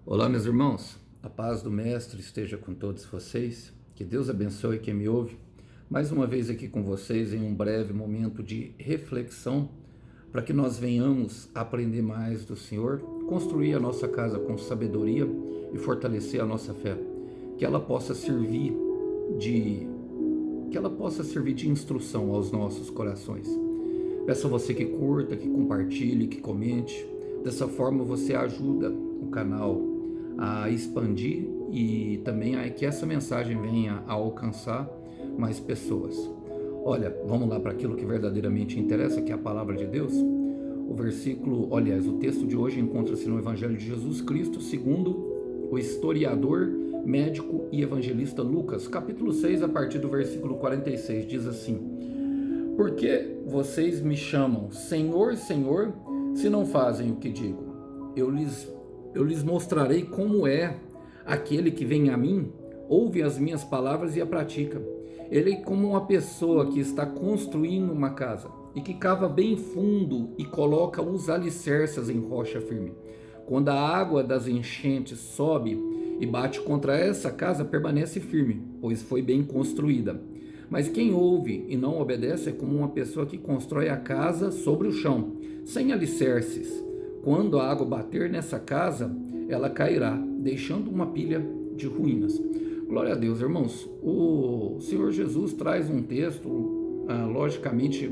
Olá, meus irmãos, a paz do Mestre esteja com todos vocês, que Deus abençoe quem me ouve, mais uma vez aqui com vocês em um breve momento de reflexão, para que nós venhamos aprender mais do Senhor, construir a nossa casa com sabedoria e fortalecer a nossa fé, que ela possa servir de instrução aos nossos corações. Peço a você que curta, que compartilhe, que comente, dessa forma você ajuda o canal a expandir e também a que essa mensagem venha a alcançar mais pessoas. Olha, vamos lá para aquilo que verdadeiramente interessa, que é a palavra de Deus. O texto de hoje encontra-se no Evangelho de Jesus Cristo, segundo o historiador, médico e evangelista Lucas, capítulo 6, a partir do versículo 46, diz assim: Por que vocês me chamam Senhor, Senhor, se não fazem o que digo? Eu lhes mostrarei como é aquele que vem a mim, ouve as minhas palavras e a pratica. Ele é como uma pessoa que está construindo uma casa e que cava bem fundo e coloca os alicerces em rocha firme. Quando a água das enchentes sobe e bate contra essa casa, permanece firme, pois foi bem construída. Mas quem ouve e não obedece é como uma pessoa que constrói a casa sobre o chão, sem alicerces. Quando a água bater nessa casa, ela cairá, deixando uma pilha de ruínas. Glória a Deus, irmãos. O Senhor Jesus traz um texto, logicamente,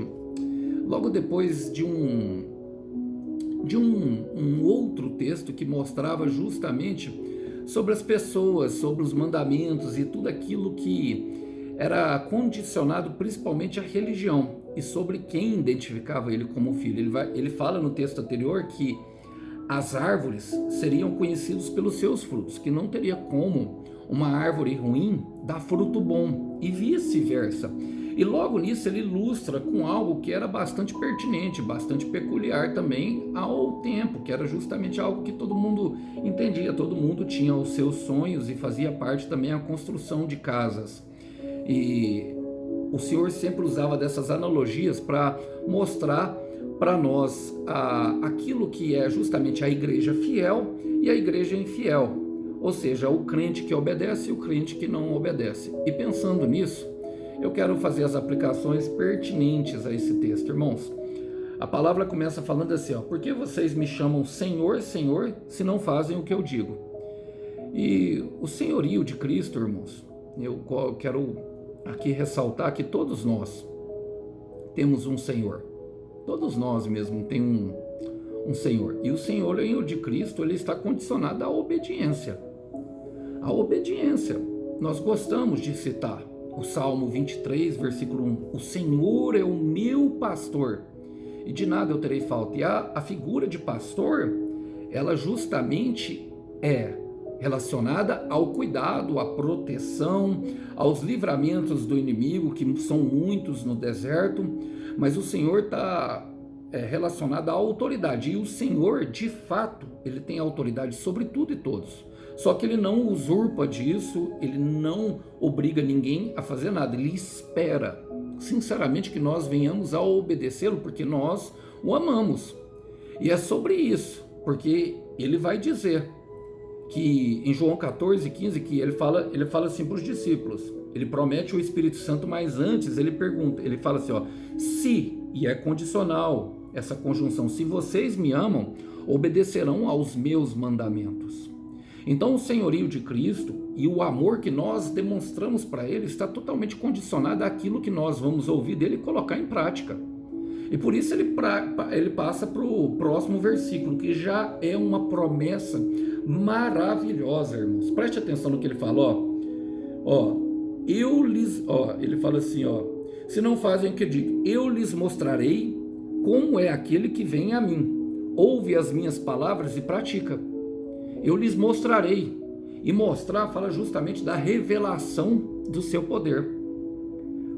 logo depois de um outro texto que mostrava justamente sobre as pessoas, sobre os mandamentos e tudo aquilo que era condicionado principalmente à religião e sobre quem identificava ele como filho. Ele fala no texto anterior que as árvores seriam conhecidas pelos seus frutos, que não teria como uma árvore ruim dar fruto bom e vice-versa. E logo nisso ele ilustra com algo que era bastante pertinente, bastante peculiar também ao tempo, que era justamente algo que todo mundo entendia, todo mundo tinha os seus sonhos e fazia parte também a construção de casas. E o Senhor sempre usava dessas analogias para mostrar para nós aquilo que é justamente a igreja fiel e a igreja infiel, ou seja, o crente que obedece e o crente que não obedece. E pensando nisso, eu quero fazer as aplicações pertinentes a esse texto, irmãos. A palavra começa falando assim, por que vocês me chamam Senhor, Senhor, se não fazem o que eu digo? E o senhorio de Cristo, irmãos, eu quero aqui ressaltar que todos nós temos um Senhor. Todos nós mesmo temos um Senhor. E o senhorio de Cristo, ele está condicionado à obediência. A obediência. Nós gostamos de citar o Salmo 23, versículo 1. O Senhor é o meu pastor, e de nada eu terei falta. E a figura de pastor, ela justamente é relacionada ao cuidado, à proteção, aos livramentos do inimigo, que são muitos no deserto, mas o Senhor está relacionado à autoridade, e o Senhor, de fato, ele tem autoridade sobre tudo e todos, só que ele não usurpa disso, ele não obriga ninguém a fazer nada, ele espera, sinceramente, que nós venhamos a obedecê-lo, porque nós o amamos, e é sobre isso, porque ele vai dizer que em João 14:15, que ele fala assim para os discípulos, ele promete o Espírito Santo, mas antes ele pergunta, ele fala assim, se, e é condicional essa conjunção, se vocês me amam, obedecerão aos meus mandamentos. Então o senhorio de Cristo e o amor que nós demonstramos para ele está totalmente condicionado àquilo que nós vamos ouvir dele e colocar em prática. E por isso ele passa para o próximo versículo, que já é uma promessa maravilhosa, irmãos. Preste atenção no que ele fala, ele fala assim, se não fazem o que eu digo, eu lhes mostrarei como é aquele que vem a mim, ouve as minhas palavras e pratica. Eu lhes mostrarei, e mostrar fala justamente da revelação do seu poder.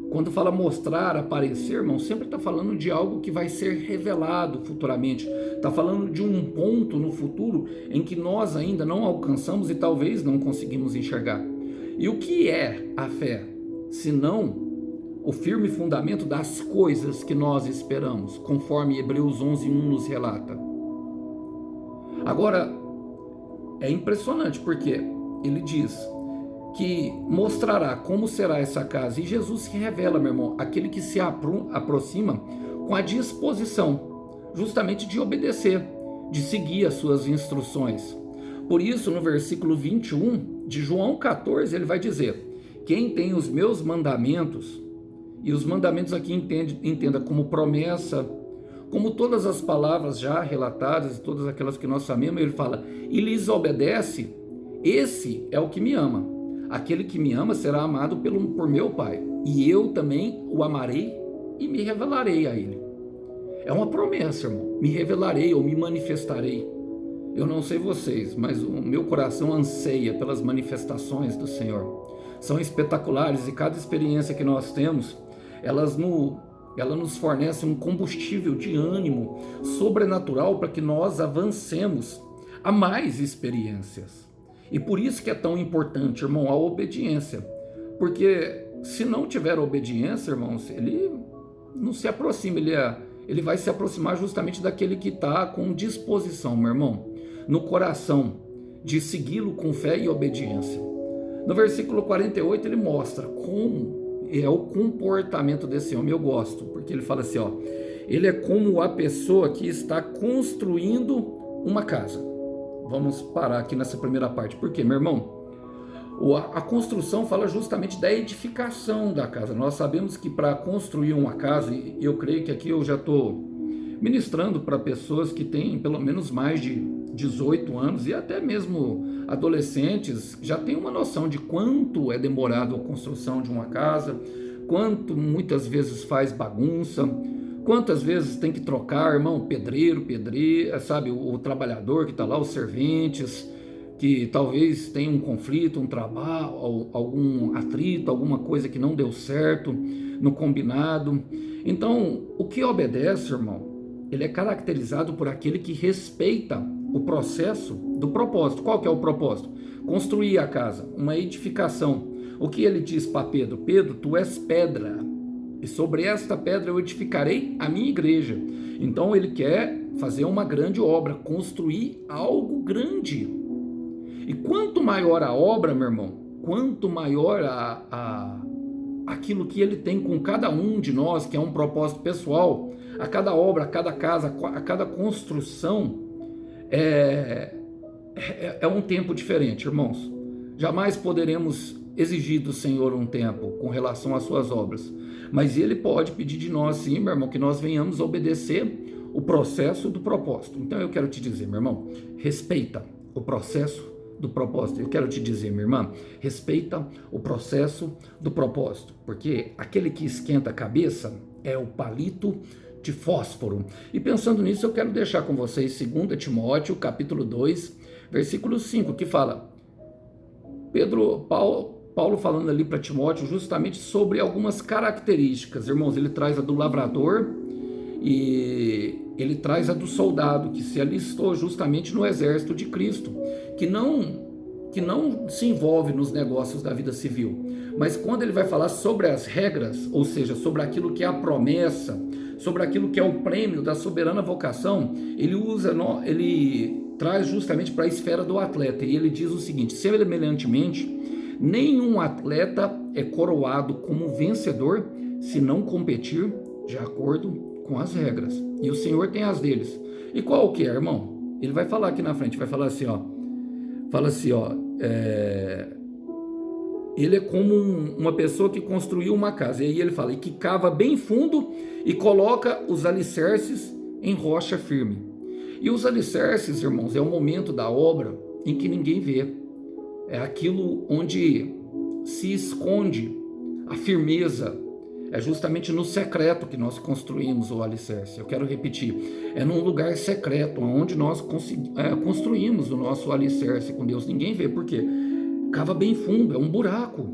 Quando fala mostrar, aparecer, irmão, sempre está falando de algo que vai ser revelado futuramente. Está falando de um ponto no futuro em que nós ainda não alcançamos e talvez não conseguimos enxergar. E o que é a fé? Senão o firme fundamento das coisas que nós esperamos, conforme Hebreus 11:1 nos relata. Agora, é impressionante, porque ele diz que mostrará como será essa casa. E Jesus se revela, meu irmão, aquele que se aproxima com a disposição justamente de obedecer, de seguir as suas instruções. Por isso, no versículo 21 de João 14, ele vai dizer: quem tem os meus mandamentos, e os mandamentos aqui entenda como promessa, como todas as palavras já relatadas, todas aquelas que nós sabemos, ele fala, e lhes obedece, esse é o que me ama. Aquele que me ama será amado por meu Pai, e eu também o amarei e me revelarei a ele. É uma promessa, irmão. Me revelarei ou me manifestarei. Eu não sei vocês, mas o meu coração anseia pelas manifestações do Senhor. São espetaculares e cada experiência que nós temos, ela nos fornece um combustível de ânimo sobrenatural para que nós avancemos a mais experiências. E por isso que é tão importante, irmão, a obediência. Porque se não tiver obediência, irmãos, ele não se aproxima, ele vai se aproximar justamente daquele que está com disposição, meu irmão, no coração, de segui-lo com fé e obediência. No versículo 48 ele mostra como é o comportamento desse homem. Eu gosto, porque ele fala assim, ó, ele é como a pessoa que está construindo uma casa. Vamos parar aqui nessa primeira parte. Por quê, meu irmão? A construção fala justamente da edificação da casa. Nós sabemos que para construir uma casa, e eu creio que aqui eu já estou ministrando para pessoas que têm pelo menos mais de 18 anos e até mesmo adolescentes, já têm uma noção de quanto é demorado a construção de uma casa, quanto muitas vezes faz bagunça, quantas vezes tem que trocar, irmão, pedreiro, sabe, o trabalhador que está lá, os serventes, que talvez tenha um conflito, um trabalho, algum atrito, alguma coisa que não deu certo no combinado. Então, o que obedece, irmão, ele é caracterizado por aquele que respeita o processo do propósito. Qual que é o propósito? Construir a casa, uma edificação. O que ele diz para Pedro? Pedro, tu és pedra, e sobre esta pedra eu edificarei a minha igreja. Então ele quer fazer uma grande obra, construir algo grande. E quanto maior a obra, meu irmão, quanto maior aquilo que ele tem com cada um de nós, que é um propósito pessoal, a cada obra, a cada casa, a cada construção, é um tempo diferente, irmãos. Jamais poderemos exigir do Senhor um tempo com relação às suas obras, mas Ele pode pedir de nós, sim, meu irmão, que nós venhamos obedecer o processo do propósito. Então eu quero te dizer, meu irmão, respeita o processo do propósito. Eu quero te dizer, minha irmã, respeita o processo do propósito, porque aquele que esquenta a cabeça é o palito de fósforo. E pensando nisso, eu quero deixar com vocês 2 Timóteo, capítulo 2, versículo 5, que fala, Paulo falando ali para Timóteo justamente sobre algumas características. Irmãos, ele traz a do lavrador e ele traz a do soldado, que se alistou justamente no exército de Cristo, que não se envolve nos negócios da vida civil. Mas quando ele vai falar sobre as regras, ou seja, sobre aquilo que é a promessa, sobre aquilo que é o prêmio da soberana vocação, ele traz justamente para a esfera do atleta, e ele diz o seguinte, semelhantemente, nenhum atleta é coroado como vencedor se não competir de acordo com as regras, e o Senhor tem as deles. E qual que é, irmão? Ele vai falar aqui na frente, vai falar assim, ó, ele é como uma pessoa que construiu uma casa, e aí ele fala, e que cava bem fundo e coloca os alicerces em rocha firme. E os alicerces, irmãos, é o momento da obra em que ninguém vê, é aquilo onde se esconde a firmeza, é justamente no secreto que nós construímos o alicerce. Eu quero repetir, é num lugar secreto onde nós construímos o nosso alicerce com Deus. Ninguém vê, por quê? Cava bem fundo, é um buraco.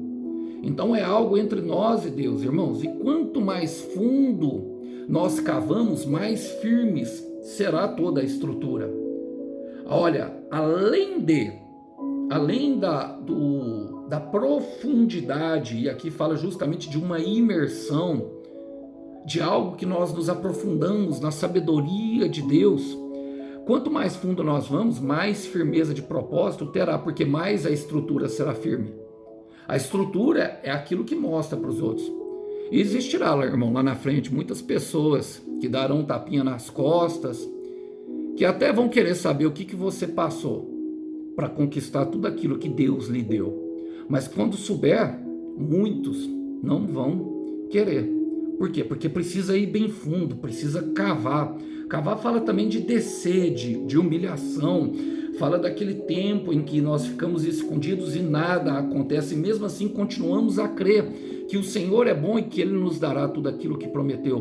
Então é algo entre nós e Deus, irmãos. E quanto mais fundo nós cavamos, mais firmes será toda a estrutura. Olha, além da profundidade, e aqui fala justamente de uma imersão, de algo que nós nos aprofundamos na sabedoria de Deus, Quanto mais fundo nós vamos, mais firmeza de propósito terá, porque mais a estrutura será firme. A estrutura é aquilo que mostra para os outros. E existirá, irmão, lá na frente, muitas pessoas que darão um tapinha nas costas, que até vão querer saber o que você passou para conquistar tudo aquilo que Deus lhe deu. Mas quando souber, muitos não vão querer. Por quê? Porque precisa ir bem fundo, precisa cavar. Cavar fala também de descer, de humilhação, fala daquele tempo em que nós ficamos escondidos e nada acontece, e mesmo assim continuamos a crer que o Senhor é bom e que Ele nos dará tudo aquilo que prometeu.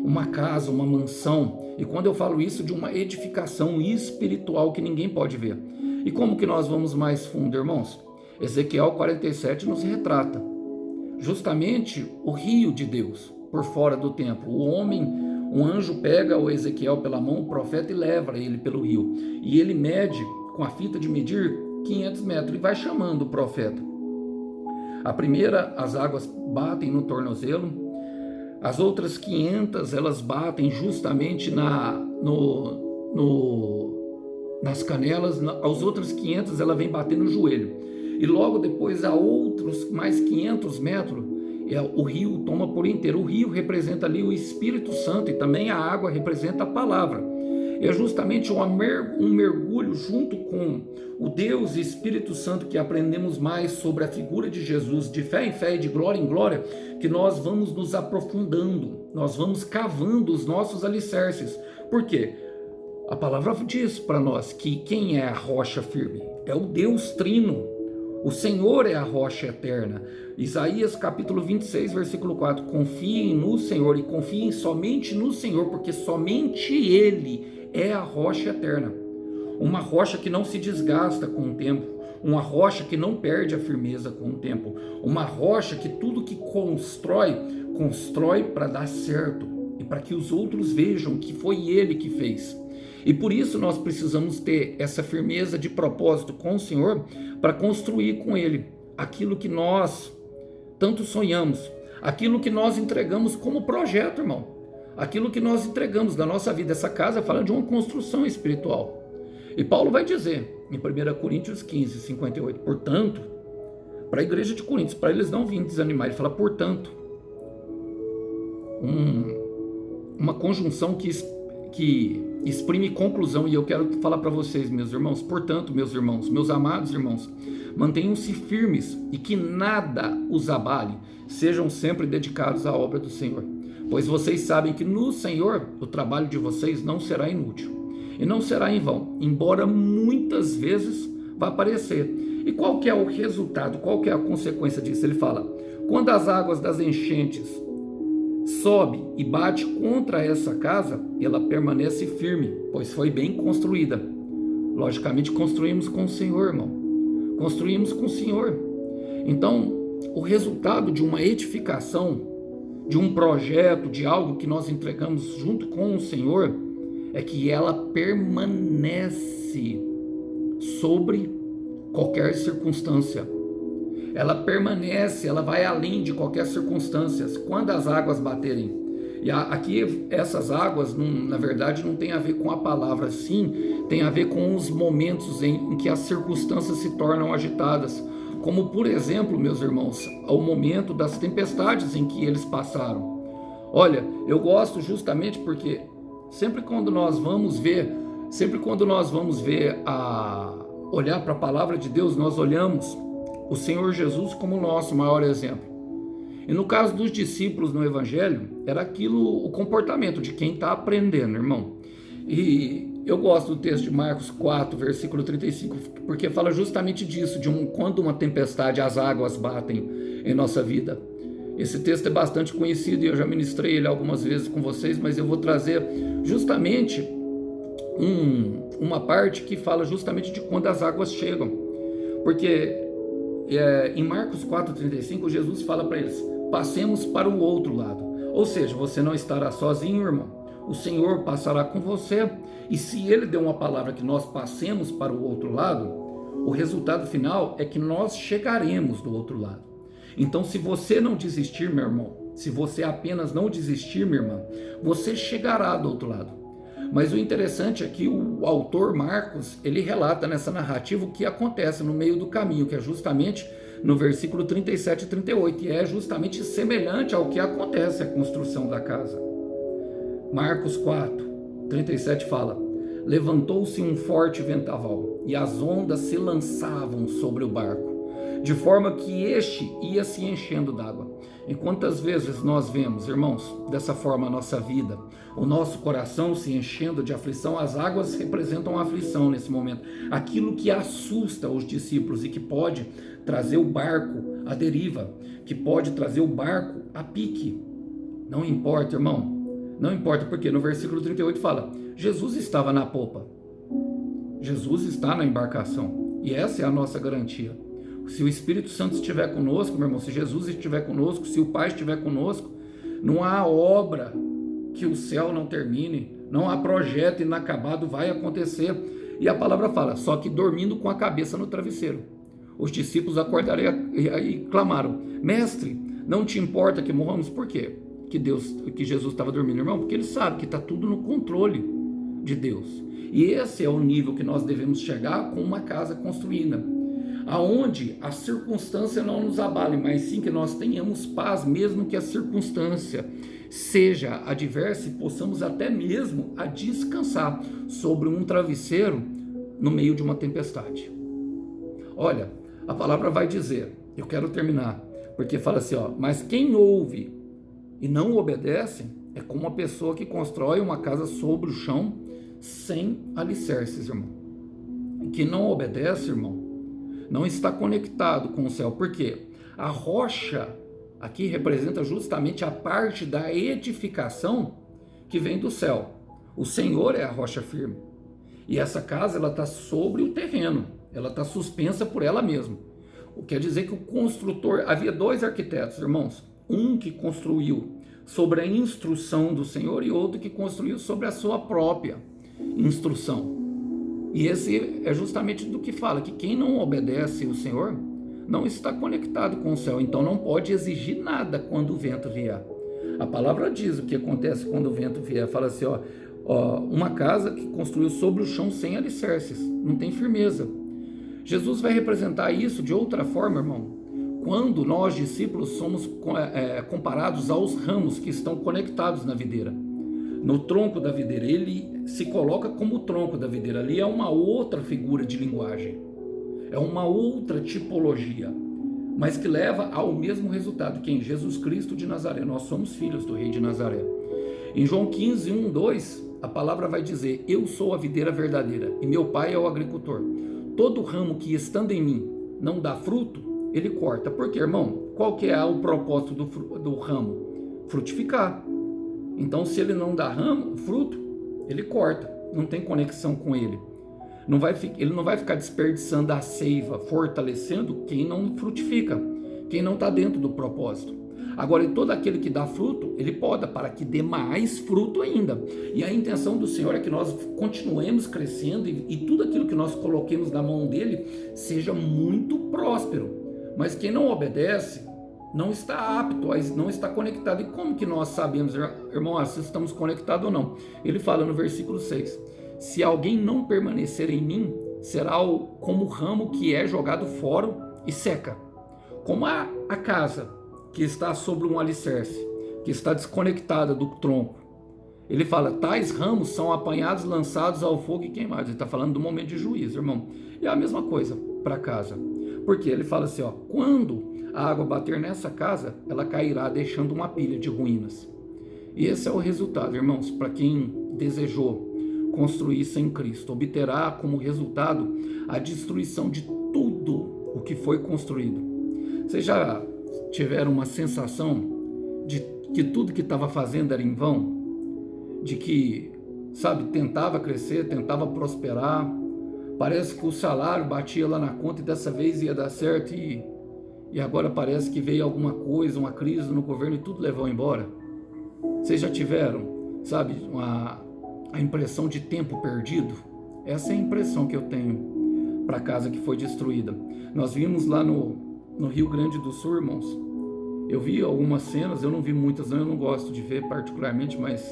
Uma casa, uma mansão, e quando eu falo isso, de uma edificação espiritual que ninguém pode ver. E como que nós vamos mais fundo, irmãos? Ezequiel 47 nos retrata justamente o rio de Deus por fora do templo. O homem, um anjo pega o Ezequiel pela mão, o profeta, e leva ele pelo rio. E ele mede, com a fita de medir, 500 metros, e vai chamando o profeta. A primeira, as águas batem no tornozelo. As outras 500, elas batem justamente nas canelas. As outras 500, ela vem bater no joelho. E logo depois, a outros mais 500 metros, o rio toma por inteiro. O rio representa ali o Espírito Santo, e também a água representa a palavra. É justamente um mergulho junto com o Deus e Espírito Santo, que aprendemos mais sobre a figura de Jesus, de fé em fé e de glória em glória, que nós vamos nos aprofundando, nós vamos cavando os nossos alicerces. Por quê? A palavra diz para nós que quem é a rocha firme? É o Deus Trino. O Senhor é a rocha eterna. Isaías capítulo 26, versículo 4. Confiem no Senhor e confiem somente no Senhor, porque somente Ele é a rocha eterna. Uma rocha que não se desgasta com o tempo. Uma rocha que não perde a firmeza com o tempo. Uma rocha que tudo que constrói para dar certo. E para que os outros vejam que foi Ele que fez. E por isso nós precisamos ter essa firmeza de propósito com o Senhor para construir com Ele aquilo que nós tanto sonhamos, aquilo que nós entregamos como projeto, irmão, aquilo que nós entregamos da nossa vida. Essa casa fala de uma construção espiritual. E Paulo vai dizer em 1 Coríntios 15, 58, portanto, para a igreja de Coríntios, para eles não virem desanimar, ele fala, portanto, uma conjunção que exprime conclusão, e eu quero falar para vocês, meus irmãos. Portanto, meus irmãos, meus amados irmãos, mantenham-se firmes e que nada os abale, sejam sempre dedicados à obra do Senhor, pois vocês sabem que no Senhor o trabalho de vocês não será inútil e não será em vão, embora muitas vezes vá parecer. E qual que é o resultado, qual que é a consequência disso? Ele fala, quando as águas das enchentes sobe e bate contra essa casa, ela permanece firme, pois foi bem construída. Logicamente, construímos com o Senhor, irmão. Construímos com o Senhor. Então, o resultado de uma edificação, de um projeto, de algo que nós entregamos junto com o Senhor, é que ela permanece sobre qualquer circunstância. Ela permanece, ela vai além de qualquer circunstância. Quando as águas baterem, e aqui essas águas, na verdade, não tem a ver com a palavra, sim, tem a ver com os momentos em que as circunstâncias se tornam agitadas, como por exemplo, meus irmãos, o momento das tempestades em que eles passaram. Olha, eu gosto justamente porque sempre quando nós vamos ver olhar para a palavra de Deus, nós olhamos o Senhor Jesus como o nosso maior exemplo. E no caso dos discípulos no Evangelho, era aquilo, o comportamento de quem está aprendendo, irmão. E eu gosto do texto de Marcos 4, versículo 35, porque fala justamente disso, quando uma tempestade, as águas batem em nossa vida. Esse texto é bastante conhecido e eu já ministrei ele algumas vezes com vocês, mas eu vou trazer justamente uma parte que fala justamente de quando as águas chegam. Porque em Marcos 4,35, Jesus fala para eles, passemos para o outro lado. Ou seja, você não estará sozinho, irmão. O Senhor passará com você. E se Ele deu uma palavra que nós passemos para o outro lado, o resultado final é que nós chegaremos do outro lado. Então, se você não desistir, meu irmão, se você apenas não desistir, minha irmã, você chegará do outro lado. Mas o interessante é que o autor Marcos, ele relata nessa narrativa o que acontece no meio do caminho, que é justamente no versículo 37 e 38, e é justamente semelhante ao que acontece a construção da casa. Marcos 4, 37 fala: levantou-se um forte vendaval, e as ondas se lançavam sobre o barco, de forma que este ia se enchendo d'água. E quantas vezes nós vemos, irmãos, dessa forma a nossa vida, o nosso coração se enchendo de aflição? As águas representam a aflição nesse momento, aquilo que assusta os discípulos e que pode trazer o barco à deriva, que pode trazer o barco a pique. Não importa, irmão, não importa, porque no versículo 38 fala: Jesus estava na popa, Jesus está na embarcação, e essa é a nossa garantia. Se o Espírito Santo estiver conosco, meu irmão, se Jesus estiver conosco, se o Pai estiver conosco, não há obra que o céu não termine, não há projeto inacabado, vai acontecer. E a palavra fala: só que dormindo com a cabeça no travesseiro. Os discípulos acordaram e clamaram: mestre, não te importa que morramos? Por quê? Que Jesus estava dormindo, irmão? Porque ele sabe que está tudo no controle de Deus. E esse é o nível que nós devemos chegar com uma casa construída, aonde a circunstância não nos abale, mas sim que nós tenhamos paz, mesmo que a circunstância seja adversa, e possamos até mesmo a descansar sobre um travesseiro no meio de uma tempestade. Olha, a palavra vai dizer, eu quero terminar, porque fala assim, mas quem ouve e não obedece é como uma pessoa que constrói uma casa sobre o chão sem alicerces, irmão. Que não obedece, irmão, não está conectado com o céu. Por quê? A rocha aqui representa justamente a parte da edificação que vem do céu. O Senhor é a rocha firme. E essa casa, ela está sobre o terreno. Ela está suspensa por ela mesma. O que quer dizer que o construtor... Havia dois arquitetos, irmãos. Um que construiu sobre a instrução do Senhor e outro que construiu sobre a sua própria instrução. E esse é justamente do que fala, que quem não obedece o Senhor não está conectado com o céu, então não pode exigir nada quando o vento vier. A palavra diz o que acontece quando o vento vier, fala assim, uma casa que construiu sobre o chão sem alicerces, não tem firmeza. Jesus vai representar isso de outra forma, irmão, quando nós, discípulos, somos comparados aos ramos que estão conectados na videira. No tronco da videira, ele se coloca como o tronco da videira. Ali é uma outra figura de linguagem, é uma outra tipologia, mas que leva ao mesmo resultado, que em Jesus Cristo de Nazaré. Nós somos filhos do rei de Nazaré. Em João 15, 1, 2, a palavra vai dizer: eu sou a videira verdadeira e meu pai é o agricultor. Todo ramo que estando em mim não dá fruto, ele corta. Por quê, irmão? Qual que é o propósito do ramo? Frutificar. Então, se ele não dá fruto, ele corta, não tem conexão com ele. Ele não vai ficar desperdiçando a seiva, fortalecendo quem não frutifica, quem não está dentro do propósito. Agora, todo aquele que dá fruto, ele poda para que dê mais fruto ainda. E a intenção do Senhor é que nós continuemos crescendo e tudo aquilo que nós coloquemos na mão dele seja muito próspero. Mas quem não obedece não está apto, não está conectado. E como que nós sabemos, irmão, se estamos conectados ou não? Ele fala no versículo 6, se alguém não permanecer em mim, será como o ramo que é jogado fora e seca. Como a casa que está sobre um alicerce, que está desconectada do tronco. Ele fala, tais ramos são apanhados, lançados ao fogo e queimados. Ele está falando do momento de juízo, irmão. E é a mesma coisa para casa. Porque ele fala assim, quando a água bater nessa casa, ela cairá deixando uma pilha de ruínas. E esse é o resultado, irmãos, para quem desejou construir sem Cristo. Obterá como resultado a destruição de tudo o que foi construído. Vocês já tiveram uma sensação de que tudo que estava fazendo era em vão? De que, tentava crescer, tentava prosperar, parece que o salário batia lá na conta e dessa vez ia dar certo e agora parece que veio alguma coisa, uma crise no governo e tudo levou embora. Vocês já tiveram, a impressão de tempo perdido? Essa é a impressão que eu tenho para a casa que foi destruída. Nós vimos lá no Rio Grande do Sul, irmãos, eu vi algumas cenas, eu não vi muitas, eu não gosto de ver particularmente, mas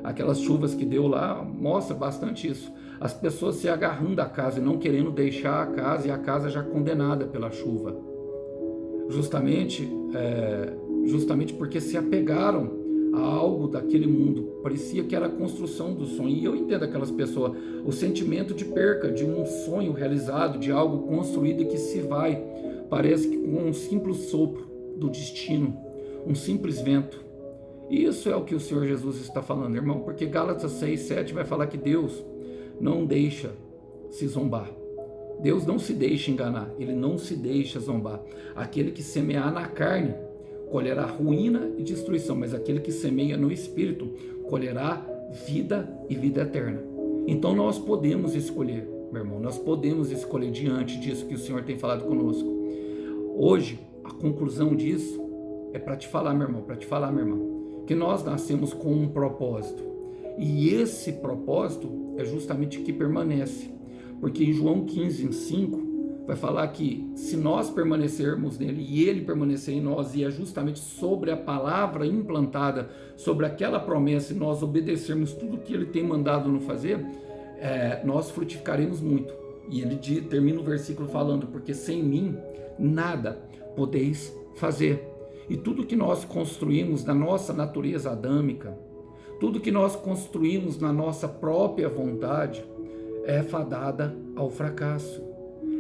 Aquelas chuvas que deu lá mostra bastante isso. As pessoas se agarrando à casa e não querendo deixar a casa, e a casa já condenada pela chuva. Justamente porque se apegaram a algo daquele mundo. Parecia que era a construção do sonho. E eu entendo aquelas pessoas, o sentimento de perca, de um sonho realizado, de algo construído e que se vai. Parece que com um simples sopro do destino, um simples vento. E isso é o que o Senhor Jesus está falando, irmão, porque Gálatas 6:7 vai falar que Deus não deixa se zombar. Deus não se deixa enganar, Ele não se deixa zombar. Aquele que semear na carne colherá ruína e destruição, mas aquele que semeia no Espírito colherá vida e vida eterna. Então nós podemos escolher, meu irmão, nós podemos escolher diante disso que o Senhor tem falado conosco. Hoje, a conclusão disso é para te falar, meu irmão, minha irmã, que nós nascemos com um propósito. E esse propósito é justamente o que permanece. Porque em João 15:5 vai falar que se nós permanecermos nele e ele permanecer em nós, e é justamente sobre a palavra implantada, sobre aquela promessa, e nós obedecermos tudo que ele tem mandado nos fazer, nós frutificaremos muito. E ele termina o versículo falando, porque sem mim nada podeis fazer. E tudo que nós construímos na nossa natureza adâmica, tudo que nós construímos na nossa própria vontade, é fadada ao fracasso,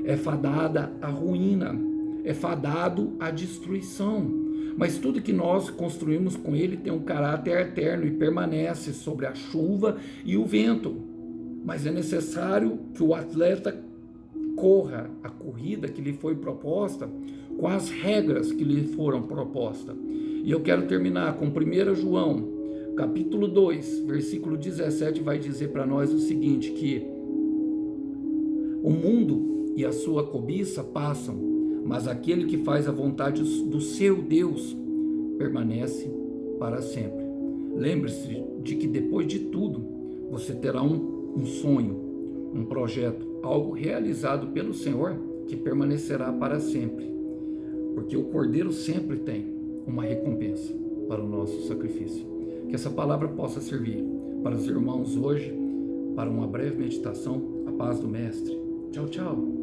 é fadada à ruína, é fadado à destruição. Mas tudo que nós construímos com ele tem um caráter eterno e permanece sobre a chuva e o vento. Mas é necessário que o atleta corra a corrida que lhe foi proposta com as regras que lhe foram propostas. E eu quero terminar com 1 João, capítulo 2, versículo 17, vai dizer para nós o seguinte, que o mundo e a sua cobiça passam, mas aquele que faz a vontade do seu Deus permanece para sempre. Lembre-se de que depois de tudo, você terá um sonho, um projeto, algo realizado pelo Senhor que permanecerá para sempre. Porque o Cordeiro sempre tem uma recompensa para o nosso sacrifício. Que essa palavra possa servir para os irmãos hoje, para uma breve meditação. A paz do Mestre. Tchau, tchau.